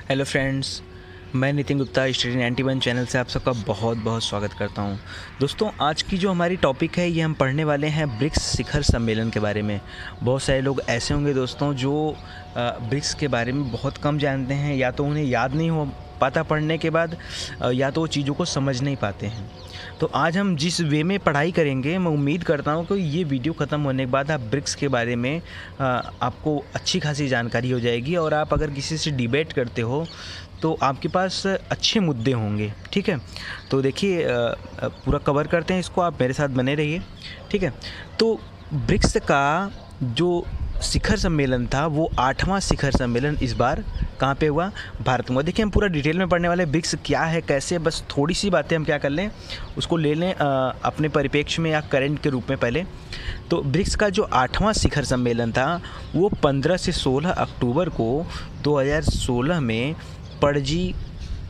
Hello friends, मैं Nitin Gupta study 91 channel से आप सबका बहुत बहुत स्वागत करता हूं। दोस्तों, आज की जो हमारी टॉपिक है ये हम पढ़ने वाले हैं ब्रिक्स शिखर सम्मेलन के बारे में। बहुत सारे लोग ऐसे होंगे दोस्तों जो ब्रिक्स के बारे में बहुत कम जानते हैं, या तो उन्हें याद नहीं हो पाता पढ़ने के बाद, या तो वो चीज़ों को समझ नहीं पाते हैं। तो आज हम जिस वे में पढ़ाई करेंगे, मैं उम्मीद करता हूं कि ये वीडियो ख़त्म होने के बाद आप ब्रिक्स के बारे में आपको अच्छी खासी जानकारी हो जाएगी, और आप अगर किसी से डिबेट करते हो तो आपके पास अच्छे मुद्दे होंगे। ठीक है, तो देखिए पूरा कवर करते हैं इसको, आप मेरे साथ बने रहिए। ठीक है, तो ब्रिक्स का जो शिखर सम्मेलन था वो 8वां शिखर सम्मेलन इस बार कहाँ पे हुआ? भारत में। देखिए, हम पूरा डिटेल में पढ़ने वाले ब्रिक्स क्या है, कैसे, बस थोड़ी सी बातें हम क्या कर लें, उसको ले लें अपने परिप्रेक्ष्य में या करंट के रूप में पहले। तो ब्रिक्स का जो 8वां शिखर सम्मेलन था वो 15 से 16 अक्टूबर को 2016 में पणजी,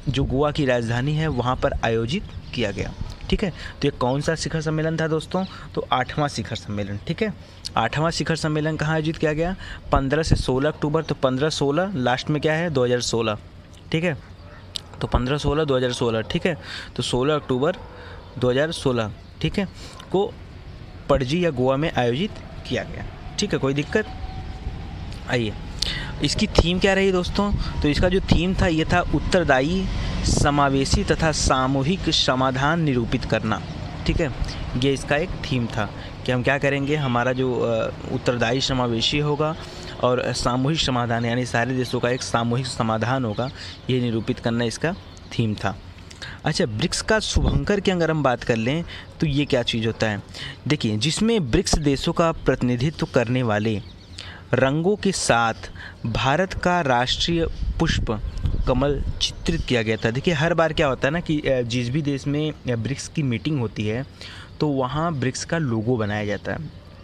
जो गोवा की राजधानी है, वहाँ पर आयोजित किया गया। ठीक है, तो ये कौन सा शिखर सम्मेलन था दोस्तों? तो 8वां शिखर सम्मेलन। ठीक है, 8वां शिखर सम्मेलन कहाँ आयोजित किया गया? 15 से 16 अक्टूबर। तो 15-16 लास्ट में क्या है? 2016। ठीक है, तो 15-16 2016। ठीक है, तो 16 अक्टूबर 2016 ठीक है को पणजी या गोवा में आयोजित किया गया। ठीक है, कोई दिक्कत? आइए, इसकी थीम क्या रही दोस्तों? तो इसका जो थीम था ये था उत्तरदायी, समावेशी तथा सामूहिक समाधान निरूपित करना। ठीक है, ये इसका एक थीम था कि हम क्या करेंगे, हमारा जो उत्तरदायी समावेशी होगा और सामूहिक समाधान, यानी सारे देशों का एक सामूहिक समाधान होगा, ये निरूपित करना इसका थीम था। अच्छा, ब्रिक्स का शुभंकर की अगर हम बात कर लें तो ये क्या चीज़ होता है? देखिए, जिसमें ब्रिक्स देशों का प्रतिनिधित्व करने वाले रंगों के साथ भारत का राष्ट्रीय पुष्प कमल चित्रित किया गया था। देखिए, हर बार क्या होता है ना कि जिस भी देश में ब्रिक्स की मीटिंग होती है तो वहाँ ब्रिक्स का लोगो बनाया जाता है।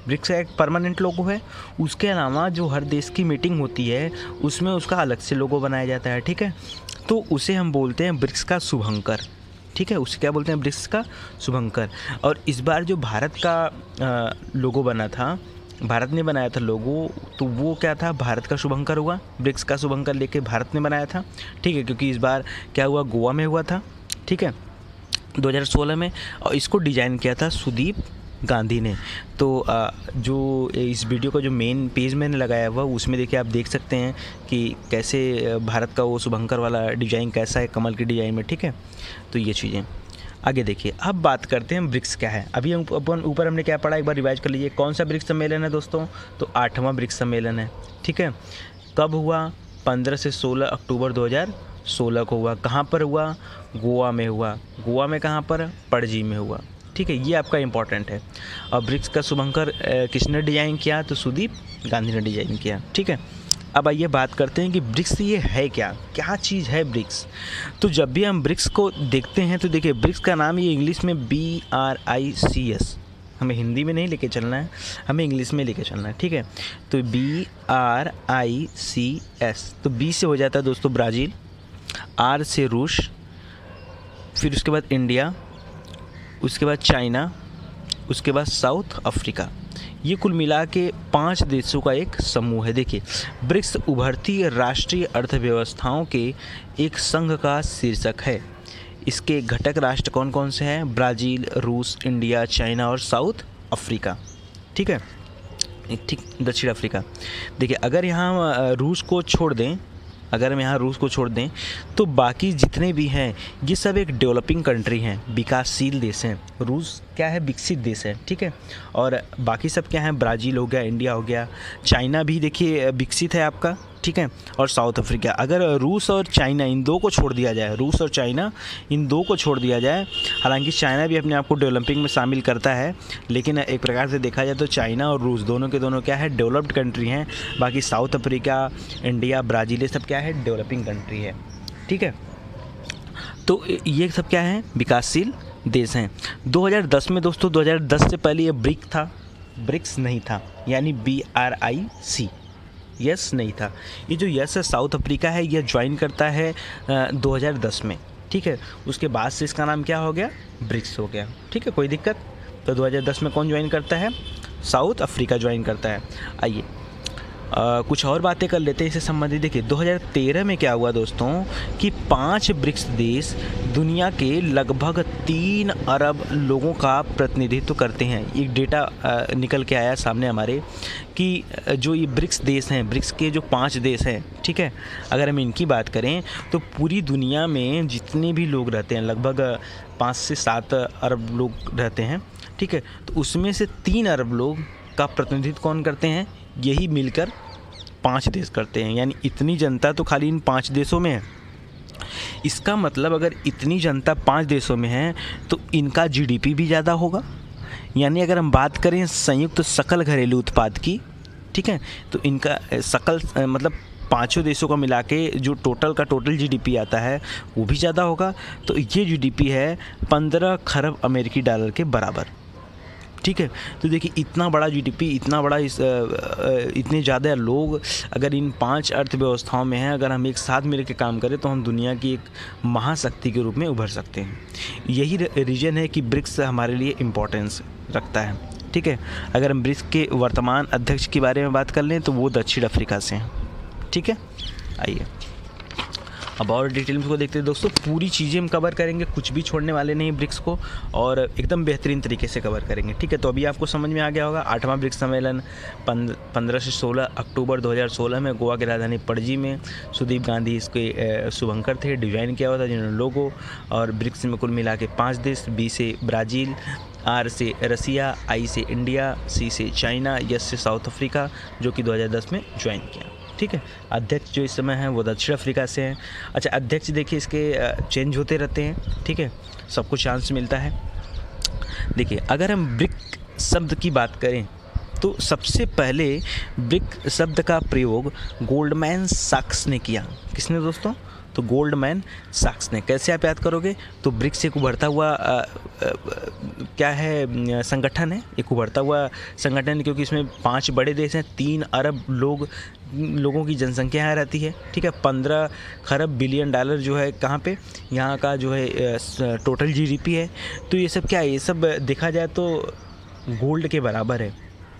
ब्रिक्स का एक परमानेंट लोगो है, उसके अलावा जो हर देश की मीटिंग होती है उसमें उसका अलग से लोगो बनाया जाता है। ठीक है, तो उसे हम बोलते हैं ब्रिक्स का शुभंकर। ठीक है, उसे क्या बोलते हैं? ब्रिक्स का शुभंकर। और इस बार जो भारत का लोगो बना था, भारत ने बनाया था लोगो, तो वो क्या था? भारत का शुभंकर हुआ। ब्रिक्स का शुभंकर लेके भारत ने बनाया था। ठीक है, क्योंकि इस बार क्या हुआ, गोवा में हुआ था। ठीक है, 2016 में, और इसको डिज़ाइन किया था सुदीप गांधी ने। तो जो इस वीडियो का जो मेन पेज मैंने लगाया हुआ, उसमें देखिए आप देख सकते हैं कि कैसे भारत का वो शुभंकर वाला डिज़ाइन कैसा है कमल की डिज़ाइन में। ठीक है, तो ये चीज़ें आगे देखिए। अब बात करते हैं ब्रिक्स क्या है। अभी हम ऊपर हमने क्या पढ़ा, एक बार रिवाइज कर लीजिए। कौन सा ब्रिक्स सम्मेलन है दोस्तों? तो 8वां ब्रिक्स सम्मेलन है। ठीक है, कब हुआ? 15 से 16 अक्टूबर 2016 को हुआ। कहाँ पर हुआ? गोवा में हुआ। गोवा में कहाँ पर? पणजी में हुआ। ठीक है, ये आपका इंपॉर्टेंट है। और ब्रिक्स का शुभंकर किसने डिजाइन किया? तो सुदीप गांधी ने डिजाइन किया। ठीक है, अब आइए बात करते हैं कि ब्रिक्स ये है क्या, क्या चीज़ है ब्रिक्स। तो जब भी हम ब्रिक्स को देखते हैं तो देखिए, ब्रिक्स का नाम ये इंग्लिश में BRICS, हमें हिंदी में नहीं लेके चलना है, हमें इंग्लिश में लेके चलना है। ठीक है, तो BRICS, तो B से हो जाता है दोस्तों ब्राज़ील, R से रूस, फिर उसके बाद इंडिया, उसके बाद चाइना, उसके बाद साउथ अफ्रीका। ये कुल मिला के 5 देशों का एक समूह है। देखिए, ब्रिक्स उभरती राष्ट्रीय अर्थव्यवस्थाओं के एक संघ का शीर्षक है। इसके घटक राष्ट्र कौन कौन से हैं? ब्राज़ील, रूस, इंडिया, चाइना और साउथ अफ्रीका। ठीक है, ठीक, दक्षिण अफ्रीका। देखिए, अगर यहाँ रूस को छोड़ दें, अगर हम यहाँ रूस को छोड़ दें तो बाकी जितने भी हैं ये सब एक डेवलपिंग कंट्री हैं, विकासशील देश हैं। रूस क्या है? विकसित देश है। ठीक है, और बाकी सब क्या है? ब्राज़ील हो गया, इंडिया हो गया, चाइना भी देखिए विकसित है आपका। ठीक है, और साउथ अफ्रीका। अगर रूस और चाइना इन दो को छोड़ दिया जाए, रूस और चाइना इन दो को छोड़ दिया जाए, हालांकि चाइना भी अपने आप को डेवलपिंग में शामिल करता है, लेकिन एक प्रकार से देखा जाए तो चाइना और रूस दोनों के दोनों क्या है? डेवलप्ड कंट्री हैं। बाकी साउथ अफ्रीका, इंडिया, ब्राज़ील, ये सब क्या है? डेवलपिंग कंट्री है। ठीक है, तो ये सब क्या है? विकासशील देश हैं। 2010 में दोस्तों, 2010 से पहले ये ब्रिक था, ब्रिक्स नहीं था, यानी BRIC, यस नहीं था। ये जो यस है, साउथ अफ्रीका है, यह ज्वाइन करता है 2010 में। ठीक है, उसके बाद से इसका नाम क्या हो गया? ब्रिक्स हो गया। ठीक है, कोई दिक्कत? तो 2010 में कौन ज्वाइन करता है? साउथ अफ्रीका ज्वाइन करता है। आइए, कुछ और बातें कर लेते हैं इससे संबंधित। देखिए 2013 में क्या हुआ दोस्तों कि 5 ब्रिक्स देश दुनिया के लगभग 3 अरब लोगों का प्रतिनिधित्व करते हैं। एक डेटा निकल के आया सामने हमारे कि जो ये ब्रिक्स देश हैं, ब्रिक्स के जो 5 देश हैं, ठीक है, अगर हम इनकी बात करें तो पूरी दुनिया में जितने भी लोग रहते हैं लगभग 5 से 7 अरब लोग रहते हैं, ठीक है। तो उसमें से 3 अरब लोग का प्रतिनिधित्व कौन करते हैं? यही मिलकर 5 देश करते हैं। यानी इतनी जनता तो खाली इन 5 देशों में है। इसका मतलब अगर इतनी जनता 5 देशों में है तो इनका जीडीपी भी ज़्यादा होगा। यानी अगर हम बात करें संयुक्त सकल घरेलू उत्पाद की, ठीक है, तो इनका सकल मतलब 5 देशों का मिला के जो टोटल जीडीपी आता है वो भी ज़्यादा होगा। तो ये जीडीपी है 15 खरब अमेरिकी डॉलर के बराबर, ठीक है। तो देखिए इतना बड़ा जीडीपी, इतना बड़ा इतने ज़्यादा लोग अगर इन 5 अर्थव्यवस्थाओं में हैं, अगर हम एक साथ मिलकर काम करें तो हम दुनिया की एक महाशक्ति के रूप में उभर सकते हैं। यही रीजन है कि ब्रिक्स हमारे लिए इम्पोर्टेंस रखता है, ठीक है। अगर हम ब्रिक्स के वर्तमान अध्यक्ष के बारे में बात कर लें तो वो दक्षिण अफ्रीका से हैं, ठीक है। आइए अब और डिटेल में इसको देखते हैं दोस्तों। पूरी चीज़ें हम कवर करेंगे, कुछ भी छोड़ने वाले नहीं ब्रिक्स को, और एकदम बेहतरीन तरीके से कवर करेंगे, ठीक है। तो अभी आपको समझ में आ गया होगा 8वां ब्रिक्स सम्मेलन 15 से 16 अक्टूबर 2016 में गोवा की राजधानी पणजी में सुदीप गांधी इसके शुभंकर थे, डिज़ाइन किया हुआ था जिन्होंने लोगो। और ब्रिक्स में कुल मिला के 5 देश, बी से ब्राज़ील, आर से रसिया, आई से इंडिया, सी से चाइना, एस से साउथ अफ्रीका, जो कि 2010 में ज्वाइन किया, ठीक है। अध्यक्ष जो इस समय हैं वो दक्षिण अफ्रीका से हैं। अच्छा, अध्यक्ष देखिए इसके चेंज होते रहते हैं, ठीक है, सबको चांस मिलता है। देखिए अगर हम ब्रिक शब्द की बात करें तो सबसे पहले ब्रिक शब्द का प्रयोग गोल्डमैन सैक्स ने किया। किसने दोस्तों? तो गोल्डमैन सैक्स ने। कैसे आप याद करोगे? तो ब्रिक्स एक उभरता हुआ क्या है, संगठन है, एक उभरता हुआ संगठन है, क्योंकि इसमें 5 बड़े देश हैं, 3 अरब लोगों की जनसंख्या यहाँ रहती है, ठीक है। 15 खरब बिलियन डॉलर जो है कहाँ पे, यहाँ का जो है टोटल जीडीपी है। तो ये सब क्या है? ये सब देखा जाए तो गोल्ड के बराबर है।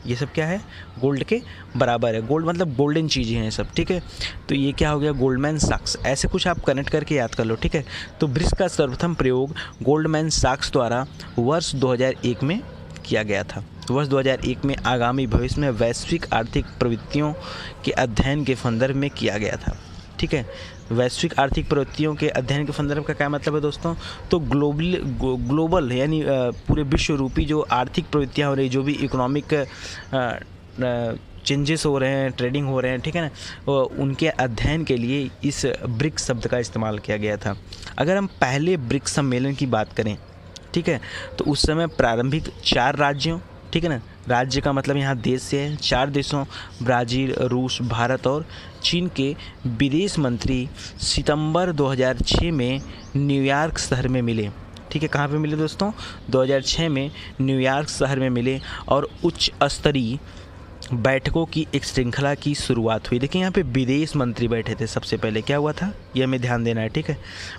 ये सब क्या है? गोल्ड के बराबर है। गोल्ड मतलब गोल्डन चीज़ें हैं सब, ठीक है। तो ये क्या हो गया? गोल्डमैन सैक्स। ऐसे कुछ आप कनेक्ट करके याद कर लो, ठीक है। तो ब्रिक्स का सर्वप्रथम प्रयोग गोल्डमैन सैक्स द्वारा वर्ष 2001 में किया गया था। वर्ष 2001 में आगामी भविष्य में वैश्विक आर्थिक प्रवृत्तियों के अध्ययन के संदर्भ में किया गया था, ठीक है। वैश्विक आर्थिक प्रवृत्तियों के अध्ययन के संदर्भ का क्या मतलब है दोस्तों? तो ग्लोबल यानी पूरे विश्व रूपी जो आर्थिक प्रवृत्तियाँ हो रही, जो भी इकोनॉमिक चेंजेस हो रहे हैं, ट्रेडिंग हो रहे हैं, ठीक है ना, उनके अध्ययन के लिए इस ब्रिक्स शब्द का इस्तेमाल किया गया था। अगर हम पहले ब्रिक्स सम्मेलन की बात करें, ठीक है, तो उस समय प्रारंभिक 4 राज्यों, ठीक है ना, राज्य का मतलब यहाँ देश से है, 4 देशों ब्राज़ील, रूस, भारत और चीन के विदेश मंत्री सितंबर 2006 में न्यूयॉर्क शहर में मिले, ठीक है। कहाँ पे मिले दोस्तों? 2006 में न्यूयॉर्क शहर में मिले और उच्च स्तरीय बैठकों की एक श्रृंखला की शुरुआत हुई। देखिए यहाँ पे विदेश मंत्री बैठे थे सबसे पहले। क्या हुआ था ये हमें ध्यान देना है, ठीक है।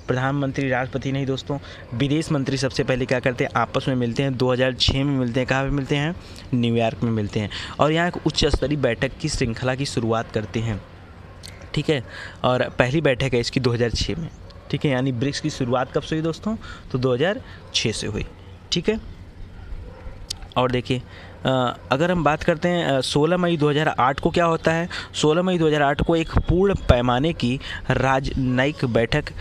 प्रधानमंत्री, राष्ट्रपति नहीं दोस्तों, विदेश मंत्री सबसे पहले क्या करते हैं? आपस में मिलते हैं। 2006 में मिलते हैं। कहाँ पे मिलते हैं? न्यूयॉर्क में मिलते हैं और यहाँ एक उच्च स्तरीय बैठक की श्रृंखला की शुरुआत करते हैं, ठीक है। और पहली बैठक है इसकी 2006 में, ठीक है। यानी ब्रिक्स की शुरुआत कब से हुई दोस्तों? तो 2006 से हुई, ठीक है। और देखिए अगर हम बात करते हैं 16 मई 2008 को क्या होता है? 16 मई 2008 को एक पूर्ण पैमाने की राजनयिक बैठक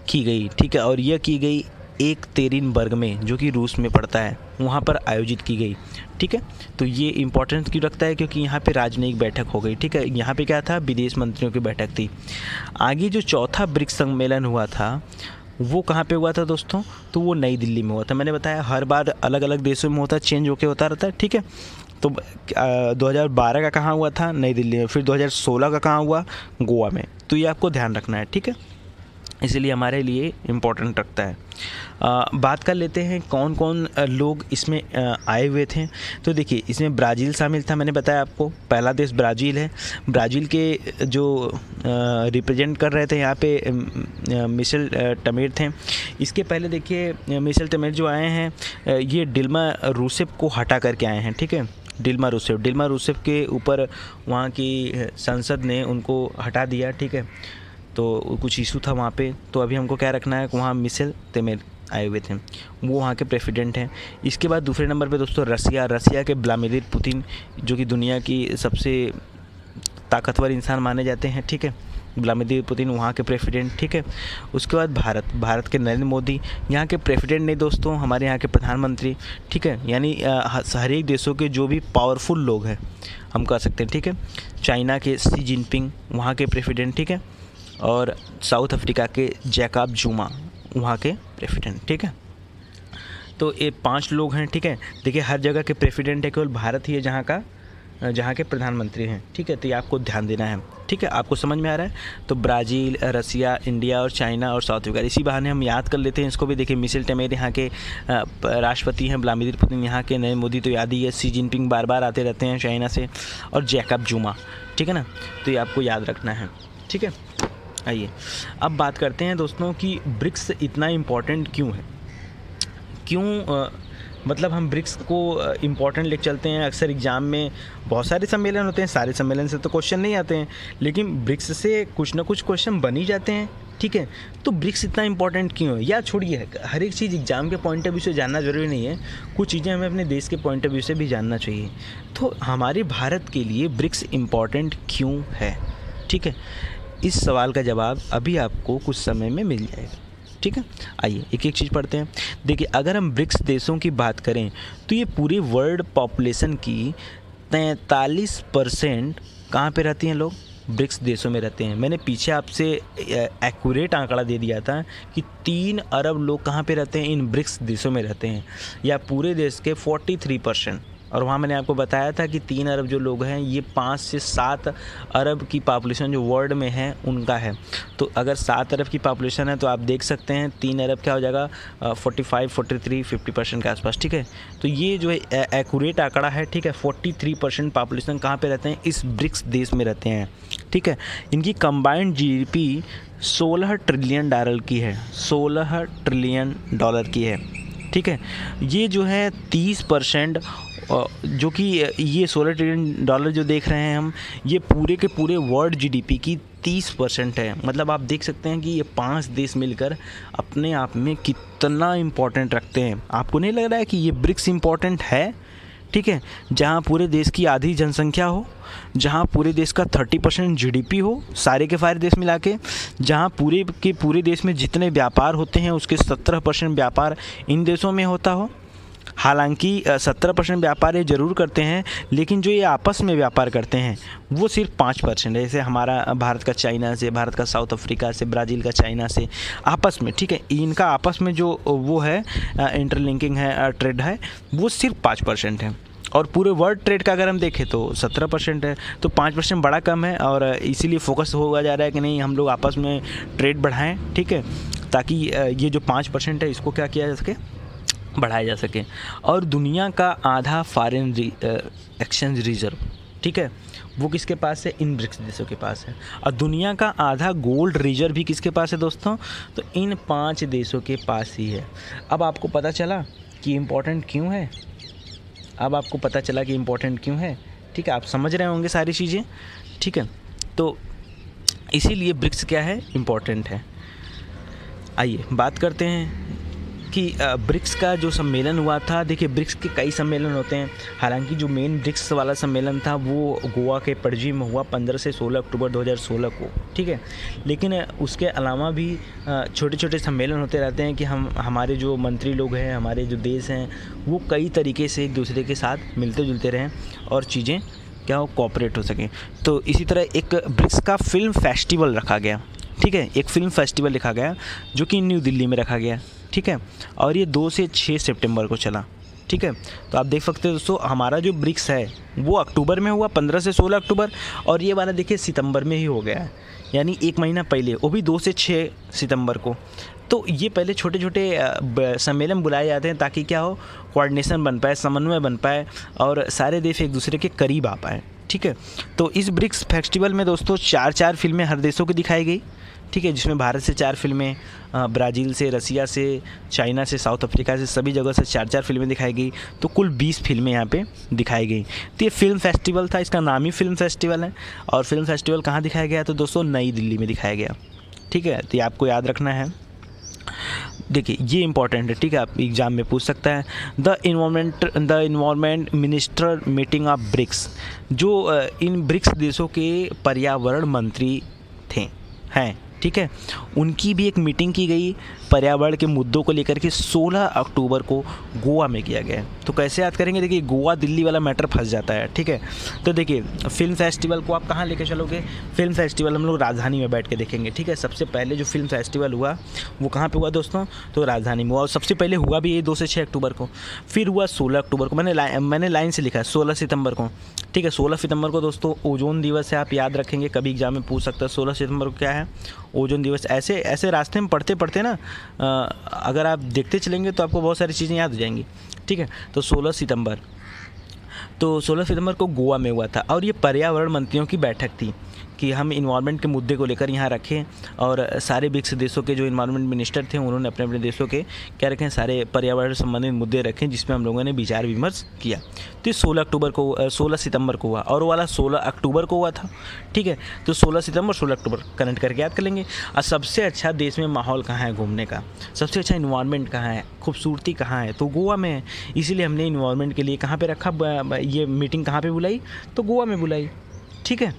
की गई, ठीक है। और यह की गई एकतेरिनबर्ग में, जो कि रूस में पड़ता है, वहाँ पर आयोजित की गई, ठीक है। तो ये इम्पोर्टेंस क्यों रखता है? क्योंकि यहाँ पे राजनयिक बैठक हो गई, ठीक है। यहाँ पे क्या था? विदेश मंत्रियों की बैठक थी। आगे जो चौथा ब्रिक्स सम्मेलन हुआ था वो कहाँ पे हुआ था दोस्तों? तो वो नई दिल्ली में हुआ था। मैंने बताया हर बार अलग अलग देशों में होता है, चेंज होके होता रहता है, ठीक है। तो 2012 का कहाँ हुआ था? नई दिल्ली में। फिर 2016 का कहाँ हुआ? गोवा में। तो ये आपको ध्यान रखना है, ठीक है। इसीलिए हमारे लिए इम्पोर्टेंट रखता है। बात कर लेते हैं कौन कौन लोग इसमें आए हुए थे। तो देखिए इसमें ब्राज़ील शामिल था, मैंने बताया आपको, पहला देश ब्राज़ील है। ब्राज़ील के जो रिप्रेजेंट कर रहे थे यहाँ पे मिशेल टेमेर थे। इसके पहले देखिए मिशेल टेमेर जो आए हैं ये डिल्मा रूसेफ को हटा करके आए हैं, ठीक है। डिल्मा रूसेफ के ऊपर वहाँ की संसद ने उनको हटा दिया, ठीक है। तो कुछ इशू था वहाँ पे, तो अभी हमको क्या रखना है, वहाँ मिशेल तेमेर आए हुए थे, वो वहाँ के प्रेसिडेंट हैं। इसके बाद दूसरे नंबर पे दोस्तों रसिया के व्लादिमीर पुतिन, जो कि दुनिया की सबसे ताकतवर इंसान माने जाते हैं, ठीक है। व्लादिमीर पुतिन वहाँ के प्रेसिडेंट, ठीक है। उसके बाद भारत के नरेंद्र मोदी, यहाँ के प्रेसिडेंट नहीं दोस्तों, हमारे यहाँ के प्रधानमंत्री, ठीक है। यानी हर एक देशों के जो भी पावरफुल लोग हैं हम कह सकते हैं, ठीक है। चाइना के शी जिनपिंग वहाँ के प्रेसिडेंट, ठीक है। और साउथ अफ्रीका के जैकब जुमा वहाँ के प्रेसिडेंट, ठीक है। तो ये 5 लोग हैं, ठीक है। देखिए हर जगह के प्रेसिडेंट है, केवल भारत ही है जहाँ के प्रधानमंत्री हैं, ठीक है। तो ये आपको ध्यान देना है, ठीक है। आपको समझ में आ रहा है? तो ब्राज़ील, रसिया, इंडिया और चाइना और साउथ अफ्रीका, इसी बहाने हम याद कर लेते हैं इसको भी। देखिए मिशेल तेमेर यहाँ के राष्ट्रपति हैं, व्लादिमीर पुतिन यहाँ के, नरेंद्र मोदी तो याद ही है, शी जिनपिंग बार बार आते रहते हैं चाइना से, और जैकब जुमा, ठीक है ना। तो ये आपको याद रखना है, ठीक है। आइए अब बात करते हैं दोस्तों कि ब्रिक्स इतना इम्पोर्टेंट क्यों है, मतलब हम ब्रिक्स को इम्पोर्टेंट लेके चलते हैं। अक्सर एग्ज़ाम में बहुत सारे सम्मेलन होते हैं, सारे सम्मेलन से तो क्वेश्चन नहीं आते हैं, लेकिन ब्रिक्स से कुछ ना कुछ क्वेश्चन बन ही जाते हैं, ठीक है। तो ब्रिक्स इतना इम्पोर्टेंट क्यों है, या छोड़िए हर एक चीज़ एग्ज़ाम के पॉइंट ऑफ व्यू से जानना ज़रूरी नहीं है, कुछ चीज़ें हमें अपने देश के पॉइंट ऑफ व्यू से भी जानना चाहिए। तो हमारे भारत के लिए ब्रिक्स इम्पोर्टेंट क्यों है, ठीक है। इस सवाल का जवाब अभी आपको कुछ समय में मिल जाएगा, ठीक है। आइए एक एक चीज़ पढ़ते हैं। देखिए अगर हम ब्रिक्स देशों की बात करें तो ये पूरे वर्ल्ड पॉपुलेशन की 43% कहाँ पे रहती हैं, लोग ब्रिक्स देशों में रहते हैं। मैंने पीछे आपसे एक्यूरेट आंकड़ा दे दिया था कि 3 अरब लोग कहाँ पे रहते हैं, इन ब्रिक्स देशों में रहते हैं, या पूरे देश के 43%। और वहाँ मैंने आपको बताया था कि 3 अरब जो लोग हैं ये 5 से 7 अरब की पॉपुलेशन जो वर्ल्ड में है उनका है। तो अगर 7 अरब की पॉपुलेशन है तो आप देख सकते हैं 3 अरब क्या हो जाएगा, 45, 43, 50% के आसपास, ठीक है। तो ये जो है एक्यूरेट आंकड़ा है, ठीक है। 43% पॉपुलेशन कहाँ पे रहते हैं, इस ब्रिक्स देश में रहते हैं, ठीक है। इनकी कंबाइंड जीडीपी 16 ट्रिलियन डॉलर की है, 16 ट्रिलियन डॉलर की है, ठीक है। ये जो है 30%, जो कि ये 16 ट्रिलियन डॉलर जो देख रहे हैं हम, ये पूरे के पूरे वर्ल्ड जीडीपी की 30% है। मतलब आप देख सकते हैं कि ये 5 देश मिलकर अपने आप में कितना इम्पोर्टेंट रखते हैं। आपको नहीं लग रहा है कि ये ब्रिक्स इम्पोर्टेंट है, ठीक है। जहाँ पूरे देश की आधी जनसंख्या हो, जहाँ पूरे देश का 30% जीडीपी हो, सारे के सारे देश मिला के, जहाँ पूरे के पूरे देश में जितने व्यापार होते हैं उसके 17% व्यापार इन देशों में होता हो। हालांकि 17% व्यापार ये ज़रूर करते हैं, लेकिन जो ये आपस में व्यापार करते हैं वो सिर्फ 5% है। जैसे हमारा भारत का चाइना से, भारत का साउथ अफ्रीका से, ब्राज़ील का चाइना से आपस में, ठीक है। इनका आपस में जो वो है इंटरलिंकिंग है, ट्रेड है, वो सिर्फ 5% है। और पूरे वर्ल्ड ट्रेड का अगर हम देखें तो 17% है। तो 5% बड़ा कम है, और इसीलिए फोकस होगा जा रहा है कि नहीं हम लोग आपस में ट्रेड बढ़ाएँ, ठीक है, ताकि ये जो 5% है इसको क्या किया जा सके, बढ़ाया जा सके। और दुनिया का आधा फॉरेन एक्सचेंज रिजर्व, ठीक है, वो किसके पास है, इन ब्रिक्स देशों के पास है। और दुनिया का आधा गोल्ड रिजर्व भी किसके पास है दोस्तों, तो इन 5 देशों के पास ही है। अब आपको पता चला कि इम्पोर्टेंट क्यों है, अब आपको पता चला कि इम्पोर्टेंट क्यों है, ठीक है। आप समझ रहे होंगे सारी चीज़ें, ठीक है। तो इसीलिए ब्रिक्स क्या है, इम्पोर्टेंट है। आइए बात करते हैं कि ब्रिक्स का जो सम्मेलन हुआ था। देखिए ब्रिक्स के कई सम्मेलन होते हैं, हालांकि जो मेन ब्रिक्स वाला सम्मेलन था वो गोवा के पणजी में हुआ 15 से 16 अक्टूबर 2016 को, ठीक है। लेकिन उसके अलावा भी छोटे छोटे सम्मेलन होते रहते हैं कि हमारे जो मंत्री लोग हैं, हमारे जो देश हैं, वो कई तरीके से एक दूसरे के साथ मिलते जुलते रहें और चीज़ें क्या हो, कोऑपरेट हो सकें। तो इसी तरह एक ब्रिक्स का फिल्म फेस्टिवल रखा गया, ठीक है। एक फिल्म फेस्टिवल रखा गया जो कि न्यू दिल्ली में रखा गया, ठीक है। और ये 2 से 6 सितंबर को चला, ठीक है। तो आप देख सकते हैं दोस्तों, हमारा जो ब्रिक्स है वो अक्टूबर में हुआ 15 से 16 अक्टूबर, और ये वाला देखिए सितंबर में ही हो गया है, यानी 1 महीना पहले, वो भी 2 से 6 सितंबर को। तो ये पहले छोटे छोटे सम्मेलन बुलाए जाते हैं ताकि क्या हो, कोऑर्डिनेशन बन पाए, समन्वय बन पाए और सारे देश एक दूसरे के करीब आ पाए, ठीक ठीक है। तो इस ब्रिक्स फेस्टिवल में दोस्तों 4 फिल्में हर देशों की दिखाई गई, ठीक है, जिसमें भारत से 4 फिल्में, ब्राज़ील से, रसिया से, चाइना से, साउथ अफ्रीका से, सभी जगह से 4 फिल्में दिखाई गई। तो कुल 20 फिल्में यहाँ पे दिखाई गई। तो ये फिल्म फेस्टिवल था, इसका नाम ही फिल्म फेस्टिवल है। और फिल्म फेस्टिवल कहाँ दिखाया गया? तो दोस्तों नई दिल्ली में दिखाया गया, ठीक है। तो ये आपको याद रखना है। देखिए ये इंपॉर्टेंट है, ठीक है, आप एग्जाम में पूछ सकता है। The environment minister meeting of BRICS, जो इन ब्रिक्स देशों के पर्यावरण मंत्री हैं, ठीक है, उनकी भी एक मीटिंग की गई पर्यावरण के मुद्दों को लेकर के 16 अक्टूबर को गोवा में किया गया है। तो कैसे याद करेंगे? देखिए गोवा दिल्ली वाला मैटर फंस जाता है, ठीक है। तो देखिए फिल्म फेस्टिवल को आप कहाँ लेके चलोगे? फिल्म फेस्टिवल हम लोग राजधानी में बैठ के देखेंगे, ठीक है। सबसे पहले जो फिल्म फेस्टिवल हुआ वो कहाँ पे हुआ दोस्तों? तो राजधानी में हुआ। और सबसे पहले हुआ भी ये 2 से 6 अक्टूबर को, फिर हुआ 16 अक्टूबर को। मैंने लाइन से लिखा है 16 सितंबर को, ठीक है। 16 सितंबर को दोस्तों ओजोन दिवस है, आप याद रखेंगे, कभी एग्जाम में पूछ सकता है 16 सितंबर को क्या है? ओजोन दिवस। ऐसे रास्ते में पढ़ते पढ़ते ना अगर आप देखते चलेंगे तो आपको बहुत सारी चीज़ें याद हो जाएंगी, ठीक है। तो 16 सितंबर को गोवा में हुआ था। और ये पर्यावरण मंत्रियों की बैठक थी कि हम इन्वायरमेंट के मुद्दे को लेकर यहाँ रखें। और सारे ब्रिक्स देशों के जो इन्वायरमेंट मिनिस्टर थे उन्होंने अपने अपने देशों के क्या रखें, सारे पर्यावरण संबंधित मुद्दे रखें, जिसमें हम लोगों ने विचार विमर्श किया। तो 16 सितंबर को हुआ, और वाला 16 अक्टूबर को हुआ था, ठीक है। तो 16 सितंबर 16 अक्टूबर कनेक्ट करके याद कर लेंगे। और सबसे अच्छा देश में माहौल कहाँ है घूमने का, सबसे अच्छा इन्वायरमेंट कहाँ है, खूबसूरती कहाँ है? तो गोवा में है। इसीलिए हमने इन्वायरमेंट के लिए कहाँ पर रखा, ये मीटिंग कहाँ पर बुलाई? तो गोवा में बुलाई, ठीक है।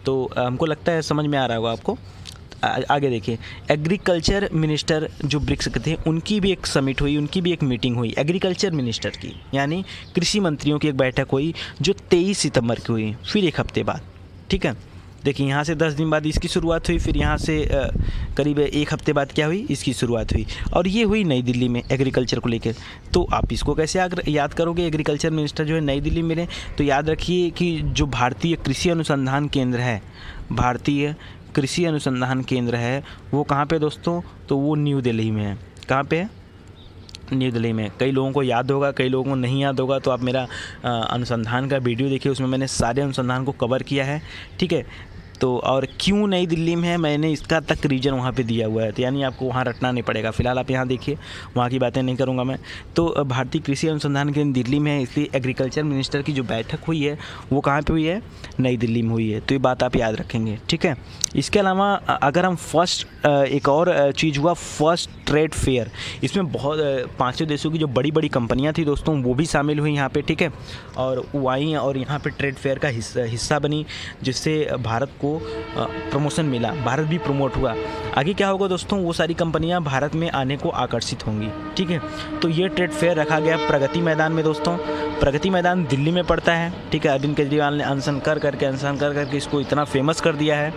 तो हमको लगता है समझ में आ रहा होगा आपको। आगे देखिए, एग्रीकल्चर मिनिस्टर जो ब्रिक्स के थे उनकी भी एक समिट हुई, उनकी भी एक मीटिंग हुई एग्रीकल्चर मिनिस्टर की, यानी कृषि मंत्रियों की एक बैठक हुई जो 23 सितंबर की हुई, फिर एक हफ्ते बाद, ठीक है। देखिए यहाँ से 10 दिन बाद इसकी शुरुआत हुई, फिर यहाँ से करीब 1 हफ्ते बाद क्या हुई? इसकी शुरुआत हुई। और ये हुई नई दिल्ली में एग्रीकल्चर को लेकर। तो आप इसको कैसे याद करोगे? एग्रीकल्चर मिनिस्टर जो है नई दिल्ली में मिले। तो याद रखिए कि जो भारतीय कृषि अनुसंधान केंद्र है, भारतीय कृषि अनुसंधान केंद्र है, वो कहाँ पे दोस्तों? तो वो न्यू दिल्ली में है। कहाँ पे है? न्यू दिल्ली में। कई लोगों को याद होगा, कई लोगों को नहीं याद होगा। तो आप मेरा अनुसंधान का वीडियो देखिए, उसमें मैंने सारे अनुसंधान को कवर किया है, ठीक है। तो और क्यों नई दिल्ली में है, मैंने इसका तक रीजन वहाँ पे दिया हुआ है। तो यानी आपको वहाँ रटना नहीं पड़ेगा। फिलहाल आप यहाँ देखिए, वहाँ की बातें नहीं करूँगा मैं। तो भारतीय कृषि अनुसंधान केंद्र दिल्ली में है, इसलिए एग्रीकल्चर मिनिस्टर की जो बैठक हुई है वो कहाँ पे हुई है? नई दिल्ली में हुई है। तो ये बात आप याद रखेंगे, ठीक है। इसके अलावा अगर हम एक और चीज़ हुआ फर्स्ट ट्रेड फेयर। इसमें बहुत 5 देशों की जो बड़ी बड़ी कंपनियाँ थी दोस्तों वो भी शामिल हुई यहाँ पे, ठीक है। और वो आई और यहाँ पे ट्रेड फेयर का हिस्सा बनी, जिससे भारत को प्रमोशन मिला, भारत भी प्रमोट हुआ। आगे क्या होगा दोस्तों? वो सारी कंपनियां भारत में आने को आकर्षित होंगी, ठीक है। तो ये ट्रेड फेयर रखा गया प्रगति मैदान में दोस्तों। प्रगति मैदान दिल्ली में पड़ता है, ठीक है। अरविंद केजरीवाल ने अनशन कर करके इसको इतना फेमस कर दिया है,